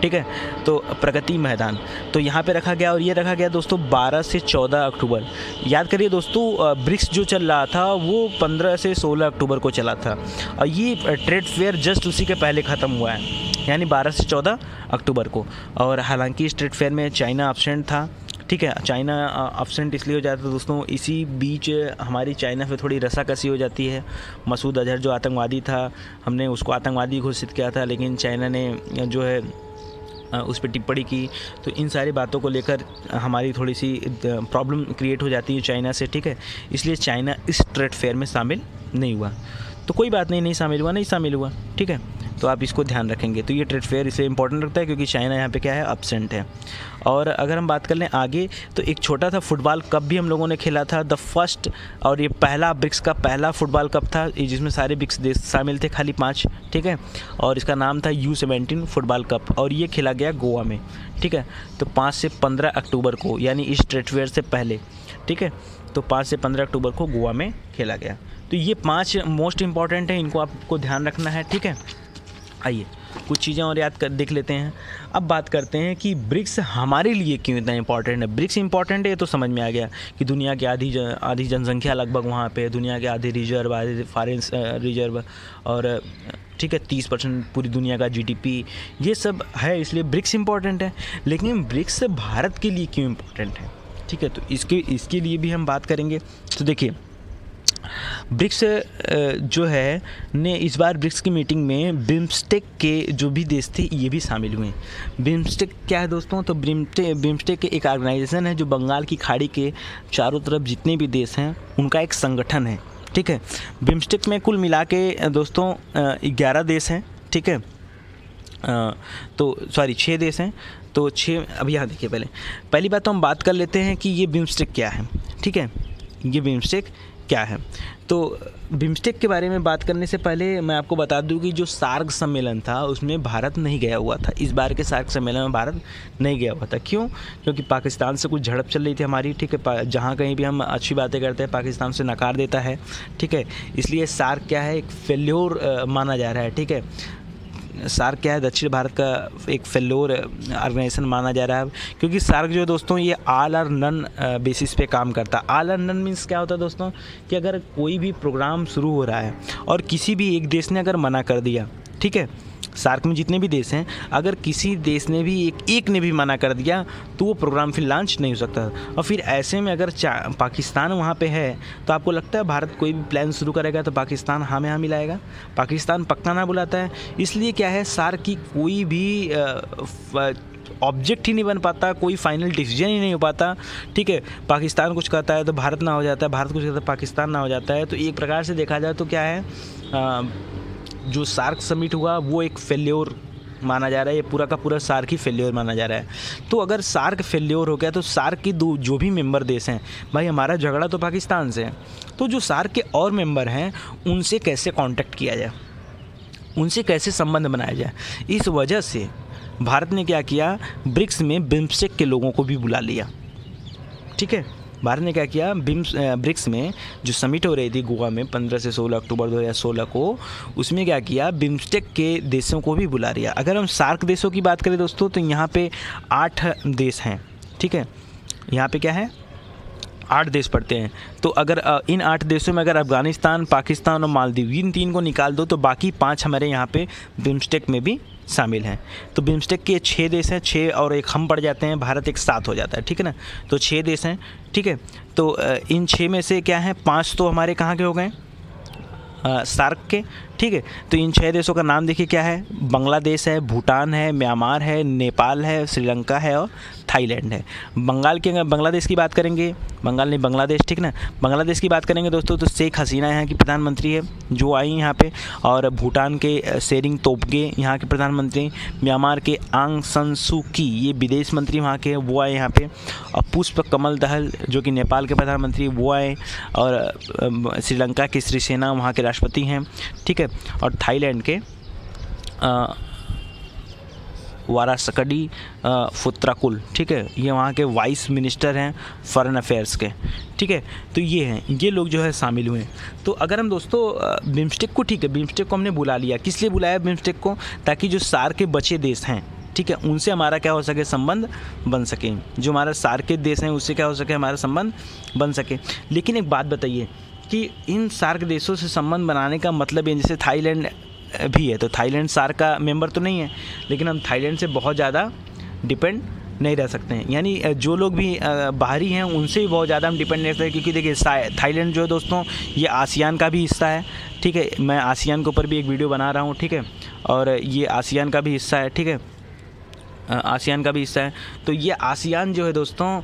ठीक है। तो प्रगति मैदान तो यहाँ पे रखा गया। और ये रखा गया दोस्तों 12 से 14 अक्टूबर। याद करिए दोस्तों, ब्रिक्स जो चल रहा था वो 15 से 16 अक्टूबर को चला था, और ये ट्रेड फेयर जस्ट उसी के पहले ख़त्म हुआ है, यानी 12 से 14 अक्टूबर को। और हालांकि इस ट्रेड फेयर में चाइना एब्सेंट था, ठीक है। चाइना एब्सेंट इसलिए हो जाता है दोस्तों, इसी बीच हमारी चाइना से थोड़ी रसाकसी हो जाती है। मसूद अजहर जो आतंकवादी था, हमने उसको आतंकवादी घोषित किया था, लेकिन चाइना ने जो है उस पर टिप्पणी की। तो इन सारी बातों को लेकर हमारी थोड़ी सी प्रॉब्लम क्रिएट हो जाती है चाइना से, ठीक है। इसलिए चाइना इस ट्रेड फेयर में शामिल नहीं हुआ। तो कोई बात नहीं शामिल हुआ, ठीक है। तो आप इसको ध्यान रखेंगे। तो ये ट्रेड फेयर इसे इंपॉर्टेंट रखता है क्योंकि चाइना यहाँ पे क्या है? एब्सेंट है। और अगर हम बात कर लें आगे, तो एक छोटा सा फुटबॉल कप भी हम लोगों ने खेला था, द फर्स्ट। और ये पहला ब्रिक्स का पहला फुटबॉल कप था, जिसमें सारे ब्रिक्स देश शामिल थे, खाली 5, ठीक है। और इसका नाम था U17 फुटबॉल कप, और ये खेला गया गोवा में, ठीक है। तो 5 से 15 अक्टूबर को, यानी इस ट्रेड फेयर से पहले, ठीक है। तो 5 से 15 अक्टूबर को गोवा में खेला गया। तो ये 5 मोस्ट इंपॉर्टेंट है, इनको आपको ध्यान रखना है, ठीक है। आइए कुछ चीज़ें और देख लेते हैं। अब बात करते हैं कि ब्रिक्स हमारे लिए क्यों इतना इंपॉर्टेंट है। ब्रिक्स इंपॉर्टेंट है ये तो समझ में आ गया कि दुनिया की आधी जनसंख्या लगभग वहाँ पे, दुनिया के आधे रिजर्व, आधे फॉरेन रिजर्व, और ठीक है 30% पूरी दुनिया का GDP, ये सब है, इसलिए ब्रिक्स इंपॉर्टेंट है। लेकिन ब्रिक्स भारत के लिए क्यों इम्पोर्टेंट है, ठीक है। तो इसके लिए भी हम बात करेंगे। तो देखिए ब्रिक्स जो है ने इस बार ब्रिक्स की मीटिंग में बिम्स्टेक के जो भी देश थे ये भी शामिल हुए। बिम्स्टेक क्या है दोस्तों? तो बिम्स्टेक एक ऑर्गेनाइजेशन है जो बंगाल की खाड़ी के चारों तरफ जितने भी देश हैं उनका एक संगठन है। ठीक है, बिम्स्टेक में कुल मिला के दोस्तों 11 देश हैं। ठीक है, तो सॉरी 6 देश हैं। तो 6 अब यहाँ देखिए, पहली बात तो हम बात कर लेते हैं कि ये बिम्स्टेक क्या है। ठीक है, ये बिम्स्टेक क्या है? तो बिम्स्टेक के बारे में बात करने से पहले मैं आपको बता दूं कि जो सार्क सम्मेलन था उसमें भारत नहीं गया हुआ था। इस बार के सार्क सम्मेलन में भारत नहीं गया हुआ था। क्यों? क्योंकि पाकिस्तान से कुछ झड़प चल रही थी हमारी। ठीक है, जहाँ कहीं भी हम अच्छी बातें करते हैं पाकिस्तान से नकार देता है। ठीक है, इसलिए सार्क क्या है, एक फेल्योर माना जा रहा है। ठीक है, सार्क क्या है, दक्षिण भारत का एक फेल्योर ऑर्गेनाइजेशन माना जा रहा है। क्योंकि सार्क जो है दोस्तों ये ऑल और नन बेसिस पे काम करता है। ऑल और नन मीन्स क्या होता है दोस्तों कि अगर कोई भी प्रोग्राम शुरू हो रहा है और किसी भी एक देश ने अगर मना कर दिया, ठीक है, सार्क में जितने भी देश हैं अगर किसी देश ने भी एक ने भी मना कर दिया तो वो प्रोग्राम फिर लॉन्च नहीं हो सकता। और फिर ऐसे में अगर पाकिस्तान वहाँ पे है तो आपको लगता है भारत कोई भी प्लान शुरू करेगा तो पाकिस्तान हाँ में हाँ मिलाएगा? पाकिस्तान पक्का ना बुलाता है। इसलिए क्या है, सार्क की कोई भी ऑब्जेक्ट ही नहीं बन पाता, कोई फाइनल डिसीजन ही नहीं हो पाता। ठीक है, पाकिस्तान कुछ कहता है तो भारत ना हो जाता है, भारत कुछ कहता है पाकिस्तान ना हो जाता है। तो एक प्रकार से देखा जाए तो क्या है, जो सार्क समिट हुआ वो एक फेल्योर माना जा रहा है। ये पूरा का पूरा सार्क ही फेल्योर माना जा रहा है। तो अगर सार्क फेल्योर हो गया तो सार्क के जो भी मेंबर देश हैं, भाई हमारा झगड़ा तो पाकिस्तान से है, तो जो सार्क के और मेंबर हैं उनसे कैसे कांटेक्ट किया जाए, उनसे कैसे संबंध बनाया जाए। इस वजह से भारत ने क्या किया, ब्रिक्स में बिम्स्टेक के लोगों को भी बुला लिया। ठीक है, भारत ने क्या किया, ब्रिक्स में जो समिट हो रही थी गोवा में 15 से 16 अक्टूबर 2016 को, उसमें क्या किया, बिम्स्टेक के देशों को भी बुला लिया। अगर हम सार्क देशों की बात करें दोस्तों तो यहाँ पे 8 देश हैं। ठीक है, यहाँ पे क्या है, 8 देश पड़ते हैं। तो अगर इन 8 देशों में अगर अफगानिस्तान, पाकिस्तान और मालदीव इन 3 को निकाल दो तो बाकी 5 हमारे यहाँ पे बिम्स्टेक में भी शामिल हैं। तो बिम्स्टेक के 6 देश हैं, 6 और एक हम पड़ जाते हैं, भारत एक 7 हो जाता है। ठीक है ना, तो 6 देश हैं। ठीक है, तो इन 6 में से क्या है, 5 तो हमारे कहाँ के हो गए, सार्क के। ठीक है, तो इन 6 देशों का नाम देखिए क्या है, बांग्लादेश है, भूटान है, म्यांमार है, नेपाल है, श्रीलंका है और थाईलैंड है। बांग्लादेश की बात करेंगे, बंगाल नहीं बांग्लादेश, ठीक ना, बांग्लादेश की बात करेंगे दोस्तों तो शेख हसीना यहाँ की प्रधानमंत्री है जो आई यहाँ पे, और भूटान के सेरिंग तोब्गे यहाँ के प्रधानमंत्री, म्यांमार के आंग सान सू की ये विदेश मंत्री वहाँ के वो आए यहाँ पे, और पुष्प कमल दहल जो कि नेपाल के प्रधानमंत्री वो आए, और श्रीलंका के श्रीसेना वहाँ के राष्ट्रपति हैं। ठीक है, और थाईलैंड के वारासकडी फुत्राकुल, ठीक है, ये वहाँ के वाइस मिनिस्टर हैं फॉरेन अफेयर्स के। ठीक है, तो ये हैं, ये लोग जो है शामिल हुए हैं। तो अगर हम दोस्तों बिम्स्टेक को, ठीक है, बिम्स्टेक को हमने बुला लिया, किस लिए बुलाया बिम्स्टेक को, ताकि जो सार्क के बचे देश हैं, ठीक है, उनसे हमारा क्या हो सके, संबंध बन सके, जो हमारा सार्क के देश हैं उससे क्या हो सके, हमारा संबंध बन सके। लेकिन एक बात बताइए कि इन सार्क देशों से संबंध बनाने का मतलब है, जैसे थाईलैंड भी है, तो थाईलैंड सार्क का मेंबर तो नहीं है, लेकिन हम थाईलैंड से बहुत ज़्यादा डिपेंड नहीं रह सकते हैं। यानी जो लोग भी बाहरी हैं उनसे भी बहुत ज़्यादा हम डिपेंड नहीं रहते, क्योंकि देखिए थाईलैंड जो है दोस्तों ये आसियान का भी हिस्सा है। ठीक है, मैं आसियान के ऊपर भी एक वीडियो बना रहा हूँ। ठीक है, और ये आसियान का भी हिस्सा है। ठीक है, आसियान का भी हिस्सा है। तो ये आसियान जो है दोस्तों,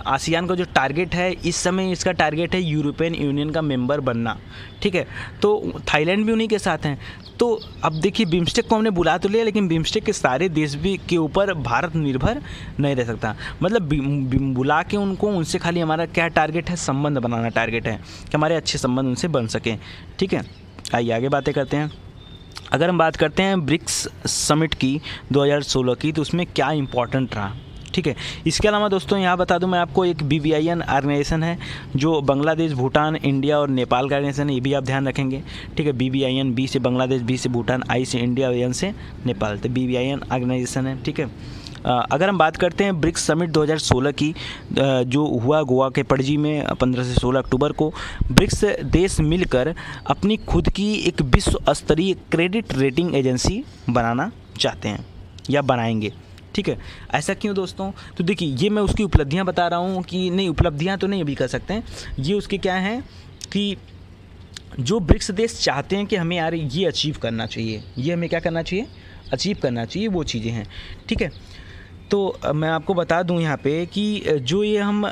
आसियान का जो टारगेट है इस समय, इसका टारगेट है यूरोपियन यूनियन का मेंबर बनना। ठीक है, तो थाईलैंड भी उन्हीं के साथ हैं। तो अब देखिए बिम्स्टेक को हमने बुला तो लिया, लेकिन बिम्स्टेक के सारे देश भी के ऊपर भारत निर्भर नहीं रह सकता। मतलब बुला के उनको, उनसे खाली हमारा क्या टारगेट है, संबंध बनाना टारगेट है, कि हमारे अच्छे संबंध उनसे बन सकें। ठीक है, आइए आगे बातें करते हैं। अगर हम बात करते हैं ब्रिक्स समिट की 2016 की, तो उसमें क्या इंपॉर्टेंट रहा। ठीक है, इसके अलावा दोस्तों यहाँ बता दूं मैं आपको, एक BBIN ऑर्गेनाइजेशन है जो बांग्लादेश, भूटान, इंडिया और नेपाल का ऑर्गेनाइजेशन है, ये भी आप ध्यान रखेंगे। ठीक है, BBIN, B से बांग्लादेश, B से भूटान, I से इंडिया, N से नेपाल, तो BBIN ऑर्गेनाइजेशन है। ठीक है, अगर हम बात करते हैं ब्रिक्स समिट 2016 की, जो हुआ गोवा के पणजी में 15 से 16 अक्टूबर को, ब्रिक्स देश मिलकर अपनी खुद की एक विश्व स्तरीय क्रेडिट रेटिंग एजेंसी बनाना चाहते हैं या बनाएंगे। ठीक है, ऐसा क्यों दोस्तों, तो देखिए ये मैं उसकी उपलब्धियां बता रहा हूँ कि नहीं, उपलब्धियां तो नहीं अभी कर सकते हैं, ये उसके क्या हैं, कि जो ब्रिक्स देश चाहते हैं कि हमें यार ये अचीव करना चाहिए, ये हमें क्या करना चाहिए, अचीव करना चाहिए, वो चीज़ें हैं। ठीक है, तो मैं आपको बता दूं यहाँ पे कि जो ये हम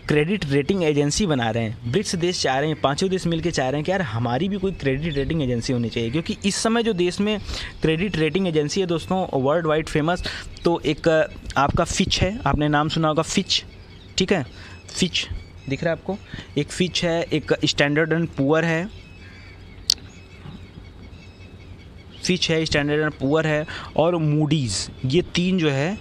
क्रेडिट रेटिंग एजेंसी बना रहे हैं, ब्रिक्स देश चाह रहे हैं, पांचों देश मिलकर चाह रहे हैं कि यार हमारी भी कोई क्रेडिट रेटिंग एजेंसी होनी चाहिए, क्योंकि इस समय जो देश में क्रेडिट रेटिंग एजेंसी है दोस्तों वर्ल्ड वाइड फेमस, तो एक आपका फिच है, आपने नाम सुना होगा फिच। ठीक है, फिच दिख रहा है आपको, एक फिच है, एक स्टैंडर्ड एंड पुअर है, फिच है, स्टैंडर्ड एंड पुअर है और मूडीज़, ये 3 जो है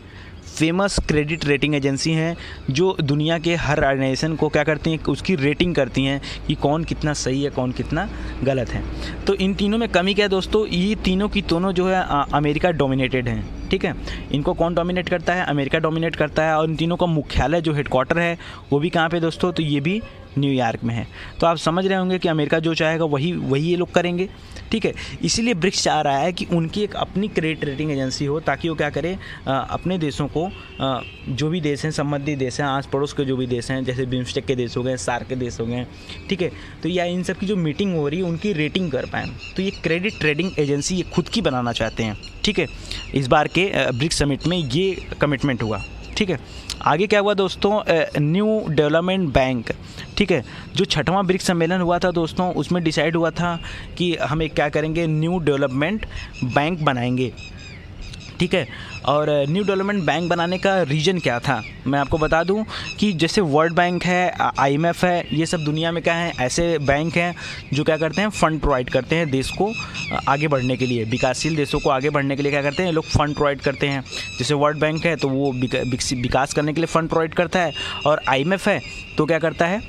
फेमस क्रेडिट रेटिंग एजेंसी हैं जो दुनिया के हर ऑर्गेनाइजेशन को क्या करती हैं, उसकी रेटिंग करती हैं कि कौन कितना सही है, कौन कितना गलत है। तो इन तीनों में कमी क्या है दोस्तों, ये तीनों की दोनों जो है अमेरिका डोमिनेटेड हैं। ठीक है, इनको कौन डोमिनेट करता है, अमेरिका डोमिनेट करता है, और इन तीनों का मुख्यालय जो हेडक्वार्टर है वो भी कहाँ पे दोस्तों, तो ये भी न्यूयॉर्क में है। तो आप समझ रहे होंगे कि अमेरिका जो चाहेगा वही ये लोग करेंगे। ठीक है, इसीलिए ब्रिक्स चाह रहा है कि उनकी एक अपनी क्रेडिट रेटिंग एजेंसी हो, ताकि वो क्या करे, अपने देशों को, जो भी देश हैं, संबंधित देश हैं, आस पड़ोस के जो भी देश हैं, जैसे बिम्स्टेक के देश हो गए, सार्क के देश हो गए, ठीक है, तो या इन सब की जो मीटिंग हो रही है उनकी रेटिंग कर पाएँ। तो ये क्रेडिट रेटिंग एजेंसी ये खुद की बनाना चाहते हैं। ठीक है, इस बार के ब्रिक्स समिट में ये कमिटमेंट हुआ। ठीक है, आगे क्या हुआ दोस्तों, न्यू डेवलपमेंट बैंक। ठीक है, जो 6वां ब्रिक्स सम्मेलन हुआ था दोस्तों, उसमें डिसाइड हुआ था कि हम एक क्या करेंगे, न्यू डेवलपमेंट बैंक बनाएंगे। ठीक है, और न्यू डेवलपमेंट बैंक बनाने का रीज़न क्या था, मैं आपको बता दूं कि जैसे वर्ल्ड बैंक है, IMF है, ये सब दुनिया में क्या है, ऐसे बैंक हैं जो क्या करते हैं, फ़ंड प्रोवाइड करते हैं देश को आगे बढ़ने के लिए, विकासशील देशों को आगे बढ़ने के लिए क्या करते हैं, लोग फ़ंड प्रोवाइड करते हैं। जैसे वर्ल्ड बैंक है तो वो विकास करने के लिए फ़ंड प्रोवाइड करता है, और IMF है तो क्या करता है,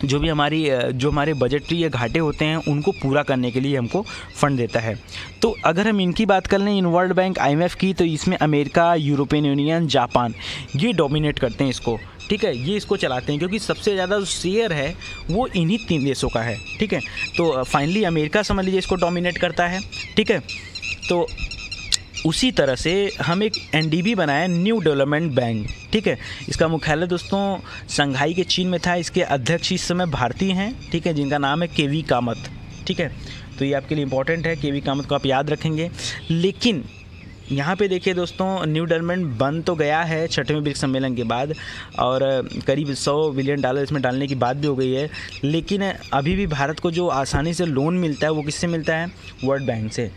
जो हमारे बजटरी या घाटे होते हैं उनको पूरा करने के लिए हमको फ़ंड देता है। तो अगर हम इनकी बात कर लें, इन वर्ल्ड बैंक, IMF की, तो इसमें अमेरिका, यूरोपियन यूनियन, जापान, ये डोमिनेट करते हैं इसको। ठीक है, ये इसको चलाते हैं क्योंकि सबसे ज़्यादा शेयर है वो इन्हीं 3 देशों का है। ठीक है, तो फाइनली अमेरिका समझ लीजिए इसको डोमिनेट करता है। ठीक है, तो उसी तरह से हम एक NDB बनाया, न्यू डेवलपमेंट बैंक। ठीक है, इसका मुख्यालय दोस्तों शंघाई के चीन में था। इसके अध्यक्ष इस समय भारतीय हैं। ठीक है, जिनका नाम है KV कामत। ठीक है, तो ये आपके लिए इंपॉर्टेंट है, KV कामत को आप याद रखेंगे। लेकिन यहाँ पे देखिए दोस्तों, न्यू डेवलपमेंट बन तो गया है 6वें ब्रिक्स सम्मेलन के बाद, और करीब $100 बिलियन इसमें डालने की बात भी हो गई है, लेकिन अभी भी भारत को जो आसानी से लोन मिलता है वो किससे मिलता है, वर्ल्ड बैंक से।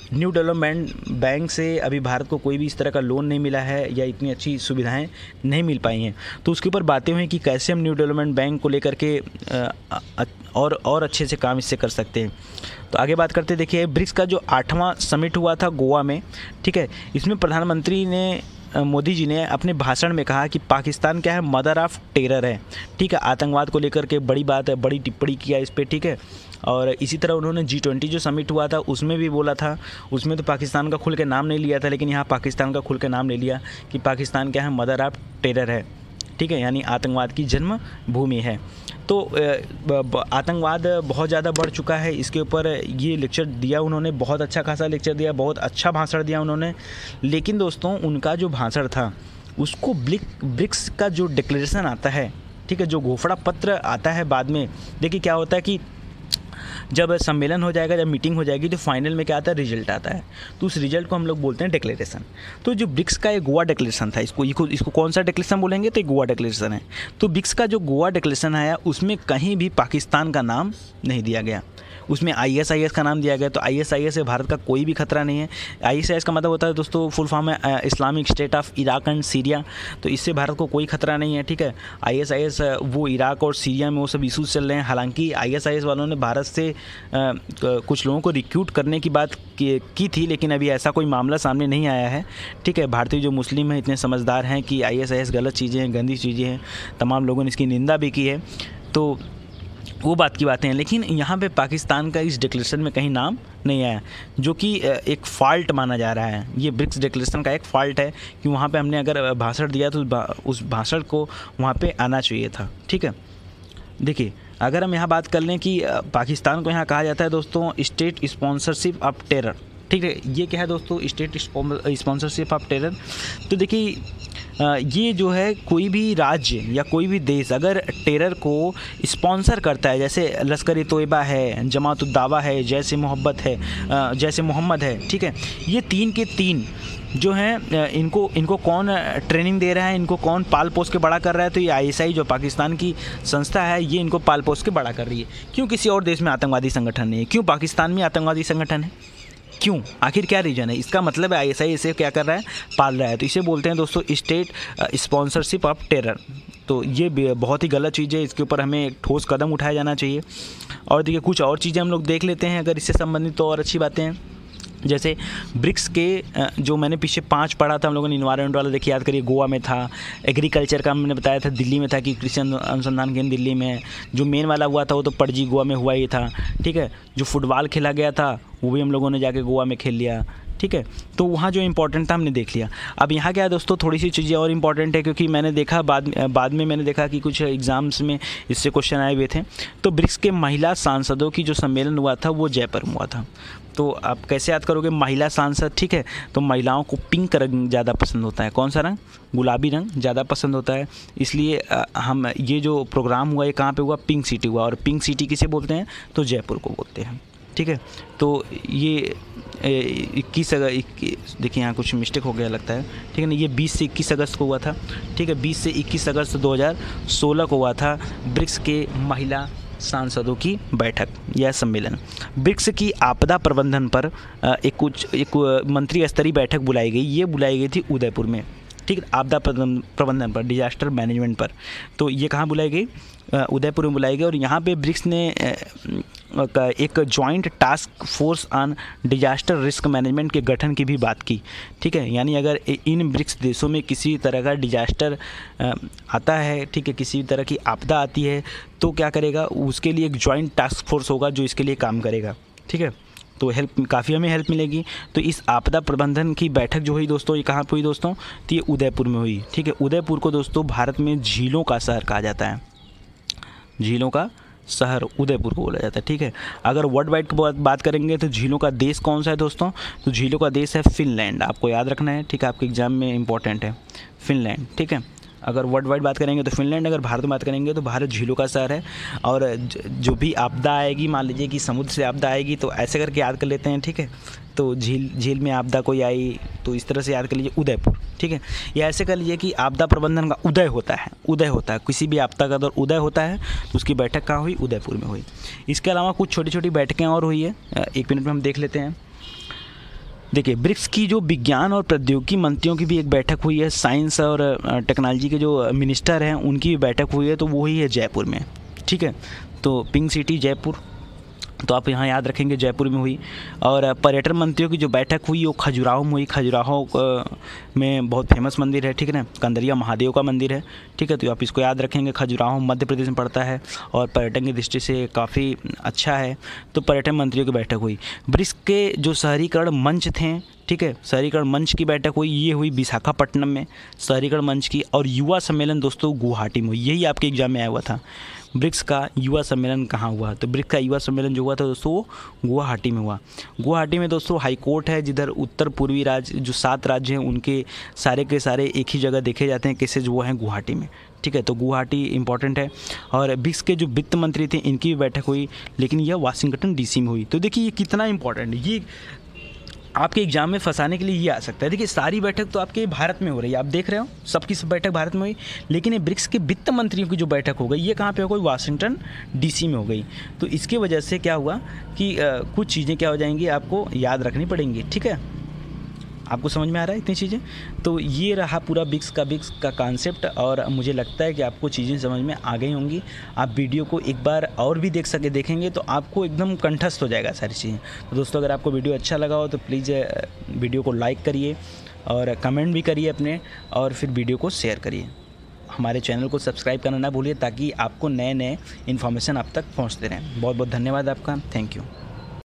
न्यू डेवलपमेंट बैंक से अभी भारत को कोई भी इस तरह का लोन नहीं मिला है या इतनी अच्छी सुविधाएं नहीं मिल पाई हैं। तो उसके ऊपर बातें हुई कि कैसे हम न्यू डेवलपमेंट बैंक को लेकर के और अच्छे से काम इससे कर सकते हैं। तो आगे बात करते, देखिए ब्रिक्स का जो 8वां समिट हुआ था गोवा में। ठीक है, इसमें प्रधानमंत्री ने, मोदी जी ने अपने भाषण में कहा कि पाकिस्तान क्या है, मदर ऑफ टेरर है। ठीक है, आतंकवाद को लेकर के बड़ी बात है, बड़ी टिप्पणी किया इस पर। ठीक है, और इसी तरह उन्होंने G20 जो समिट हुआ था उसमें भी बोला था, उसमें तो पाकिस्तान का खुल के नाम नहीं लिया था, लेकिन यहाँ पाकिस्तान का खुल के नाम ले लिया कि पाकिस्तान क्या है, मदर ऑफ टेरर है। ठीक है, यानी आतंकवाद की जन्म भूमि है। तो आतंकवाद बहुत ज़्यादा बढ़ चुका है, इसके ऊपर ये लेक्चर दिया उन्होंने, बहुत अच्छा खासा लेक्चर दिया, बहुत अच्छा भाषण दिया उन्होंने। लेकिन दोस्तों उनका जो भाषण था उसको ब्रिक्स का जो डिक्लेरेशन आता है, ठीक है, जो घोषणा पत्र आता है बाद में, देखिए क्या होता है कि जब सम्मेलन हो जाएगा, जब मीटिंग हो जाएगी, तो फाइनल में क्या आता है, रिजल्ट आता है। तो उस रिजल्ट को हम लोग बोलते हैं डिक्लेरेशन। तो जो ब्रिक्स का एक गोवा डिक्लेरेशन था, इसको कौन सा डिक्लेरेशन बोलेंगे, तो एक गोवा डिक्लेरेशन है। तो ब्रिक्स का जो गोवा डिक्लेरेशन आया उसमें कहीं भी पाकिस्तान का नाम नहीं दिया गया, उसमें ISIS का नाम दिया गया। तो ISIS से भारत का कोई भी खतरा नहीं है। ISIS का मतलब होता है दोस्तों, फुल फॉर्म है Islamic state of Iraq and Syria. तो इससे भारत को कोई खतरा नहीं है। ठीक है, ISIS वो इराक और सीरिया में वो सब इशूज़ चल रहे हैं। हालांकि ISIS वालों ने भारत से कुछ लोगों को रिक्रूट करने की बात की थी, लेकिन अभी ऐसा कोई मामला सामने नहीं आया है। ठीक है, भारतीय जो मुस्लिम हैं इतने समझदार हैं कि ISIS गलत चीज़ें हैं, गंदी चीज़ें हैं, तमाम लोगों ने इसकी निंदा भी की है। तो वो बात की बातें हैं, लेकिन यहाँ पे पाकिस्तान का इस डिक्लेरेशन में कहीं नाम नहीं आया, जो कि एक फ़ॉल्ट माना जा रहा है। ये ब्रिक्स डिक्लेरेशन का एक फ़ॉल्ट है कि वहाँ पे हमने अगर भाषण दिया तो उस भाषण को वहाँ पे आना चाहिए था। ठीक है, देखिए अगर हम यहाँ बात कर लें कि पाकिस्तान को यहाँ कहा जाता है दोस्तों स्टेट स्पॉन्सरशिप ऑफ टेरर। ठीक है। ये क्या है दोस्तों, स्टेट स्पॉन्सरशिप ऑफ टेरर। तो देखिए ये जो है कोई भी राज्य या कोई भी देश अगर टेरर को स्पॉन्सर करता है, जैसे लश्कर ए तोयबा है, जमात उद दावा है, जैसे मोहम्मद है, ठीक है, ये 3 के 3 जो हैं इनको कौन ट्रेनिंग दे रहा है, इनको कौन पाल पोस के बड़ा कर रहा है, तो ये ISI जो पाकिस्तान की संस्था है ये इनको पाल पोस के बड़ा कर रही है। क्यों किसी और देश में आतंकवादी संगठन नहीं है, क्यों पाकिस्तान में आतंकवादी संगठन है, क्यों, आखिर क्या रीज़न है? इसका मतलब है ISI इसे क्या कर रहा है, पाल रहा है। तो इसे बोलते हैं दोस्तों स्टेट स्पॉन्सरशिप ऑफ टेरर। तो ये बहुत ही गलत चीज़ है, इसके ऊपर हमें एक ठोस कदम उठाया जाना चाहिए। और देखिए कुछ और चीज़ें हम लोग देख लेते हैं अगर इससे संबंधित, तो और अच्छी बातें हैं। जैसे ब्रिक्स के जो मैंने पीछे 5 पढ़ा था हम लोगों ने, इन्वायरमेंट वाला देखिए याद करिए, गोवा में था। एग्रीकल्चर का मैंने बताया था दिल्ली में था कि कृषि अनुसंधान केंद्र दिल्ली में। जो मेन वाला हुआ था वो तो पणजी गोवा में हुआ ही था, ठीक है। जो फुटबॉल खेला गया था वो भी हम लोगों ने जाके गोवा में खेल लिया, ठीक है। तो वहाँ जो इम्पोर्टेंट था हमने देख लिया। अब यहाँ क्या है दोस्तों, थोड़ी सी चीज़ें और इम्पॉर्टेंट है, क्योंकि मैंने देखा बाद में मैंने देखा कि कुछ एग्ज़ाम्स में इससे क्वेश्चन आए हुए थे। तो ब्रिक्स के महिला सांसदों की जो सम्मेलन हुआ था वो जयपुर में हुआ था। तो आप कैसे याद करोगे, महिला सांसद, ठीक है। तो महिलाओं को पिंक रंग ज़्यादा पसंद होता है, कौन सा रंग, गुलाबी रंग ज़्यादा पसंद होता है। इसलिए हम ये जो प्रोग्राम हुआ ये कहाँ पे हुआ, पिंक सिटी हुआ। और पिंक सिटी किसे बोलते हैं, तो जयपुर को बोलते हैं, ठीक है। तो ये 21 अगस्त, देखिए यहाँ कुछ मिस्टेक हो गया लगता है, ठीक है ना, ये 20 से 21 अगस्त को हुआ था, ठीक है। 20 से 21 अगस्त 2016 को हुआ था ब्रिक्स के महिला सांसदों की बैठक या सम्मेलन। ब्रिक्स की आपदा प्रबंधन पर एक मंत्री स्तरीय बैठक बुलाई गई। ये बुलाई गई थी उदयपुर में, ठीक है, आपदा प्रबंधन पर, डिजास्टर मैनेजमेंट पर। तो ये कहाँ बुलाई गई, उदयपुर में बुलाई गई। और यहाँ पे ब्रिक्स ने एक joint task force on disaster risk management के गठन की भी बात की, ठीक है। यानी अगर इन ब्रिक्स देशों में किसी तरह का डिजास्टर आता है, ठीक है, किसी तरह की आपदा आती है, तो क्या करेगा, उसके लिए एक जॉइंट टास्क फोर्स होगा जो इसके लिए काम करेगा, ठीक है। तो काफ़ी हमें हेल्प मिलेगी। तो इस आपदा प्रबंधन की बैठक जो हुई दोस्तों, ये कहाँ पे हुई दोस्तों, तो ये उदयपुर में हुई, ठीक है। उदयपुर को दोस्तों भारत में झीलों का शहर कहा जाता है, झीलों का शहर उदयपुर को बोला जाता है, ठीक है। अगर वर्ल्ड वाइड की बात करेंगे तो झीलों का देश कौन सा है दोस्तों, तो झीलों का देश है फिनलैंड। आपको याद रखना है, ठीक है, आपके एग्जाम में इंपॉर्टेंट है फिनलैंड, ठीक है। अगर वर्ल्ड वाइड बात करेंगे तो फिनलैंड, अगर भारत में बात करेंगे तो भारत झीलों का शहर है। और जो भी आपदा आएगी, मान लीजिए कि समुद्र से आपदा आएगी, तो ऐसे करके याद कर लेते हैं, ठीक है। तो झील में आपदा कोई आई तो इस तरह से याद कर लीजिए उदयपुर, ठीक है। या ऐसे कर लीजिए कि आपदा प्रबंधन का उदय होता है, किसी भी आपदा का अगर उदय होता है तो उसकी बैठक कहाँ हुई, उदयपुर में हुई। इसके अलावा कुछ छोटी छोटी बैठकें और हुई है, 1 मिनट में हम देख लेते हैं। देखिए ब्रिक्स की जो विज्ञान और प्रौद्योगिकी मंत्रियों की भी एक बैठक हुई है, साइंस और टेक्नोलॉजी के जो मिनिस्टर हैं उनकी भी बैठक हुई है, तो वो ही है जयपुर में, ठीक है। तो पिंक सिटी जयपुर, तो आप यहाँ याद रखेंगे जयपुर में हुई। और पर्यटन मंत्रियों की जो बैठक हुई वो खजुराहो में हुई। खजुराहो में बहुत फेमस मंदिर है, ठीक है ना, कंदरिया महादेव का मंदिर है, ठीक है। तो आप इसको याद रखेंगे, खजुराहो मध्य प्रदेश में पड़ता है और पर्यटन की दृष्टि से काफ़ी अच्छा है। तो पर्यटन मंत्रियों की बैठक हुई। ब्रिक्स के जो शहरीकरण मंच थे, ठीक है, शहरीकरण मंच की बैठक हुई, ये हुई विशाखापट्टनम में शहरीकरण मंच की। और युवा सम्मेलन दोस्तों गुवाहाटी में हुई, यही आपके एग्जाम में आया हुआ था। ब्रिक्स का युवा सम्मेलन कहाँ हुआ, तो ब्रिक्स का युवा सम्मेलन जो हुआ था दोस्तों वो गुवाहाटी में हुआ। गुवाहाटी में दोस्तों हाई कोर्ट है, जिधर उत्तर पूर्वी राज्य जो 7 राज्य हैं उनके सारे के सारे एक ही जगह देखे जाते हैं केसेज, वो हैं गुवाहाटी में, ठीक है। तो गुवाहाटी इंपॉर्टेंट है। और ब्रिक्स के जो वित्त मंत्री थे इनकी भी बैठक हुई, लेकिन यह वाशिंगटन DC में हुई। तो देखिए ये कितना इंपॉर्टेंट है, ये आपके एग्जाम में फंसाने के लिए ये आ सकता है। देखिए सारी बैठक तो आपके भारत में हो रही है, आप देख रहे हो सबकी सब बैठक भारत में हुई, लेकिन ये ब्रिक्स के वित्त मंत्रियों की जो बैठक हो गई ये कहाँ पे हो गई, वाशिंगटन DC में हो गई। तो इसकी वजह से क्या हुआ कि कुछ चीज़ें क्या हो जाएंगी आपको याद रखनी पड़ेंगी, ठीक है। आपको समझ में आ रहा है इतनी चीज़ें। तो ये रहा पूरा ब्रिक्स का कॉन्सेप्ट, और मुझे लगता है कि आपको चीज़ें समझ में आ गई होंगी। आप वीडियो को एक बार और भी देखेंगे तो आपको एकदम कंठस्थ हो जाएगा सारी चीज़ें। तो दोस्तों अगर आपको वीडियो अच्छा लगा हो तो प्लीज़ वीडियो को लाइक करिए और कमेंट भी करिए अपने, और फिर वीडियो को शेयर करिए। हमारे चैनल को सब्सक्राइब करना ना भूलिए ताकि आपको नए इन्फॉर्मेशन आप तक पहुँचते रहें। बहुत बहुत धन्यवाद आपका, थैंक यू।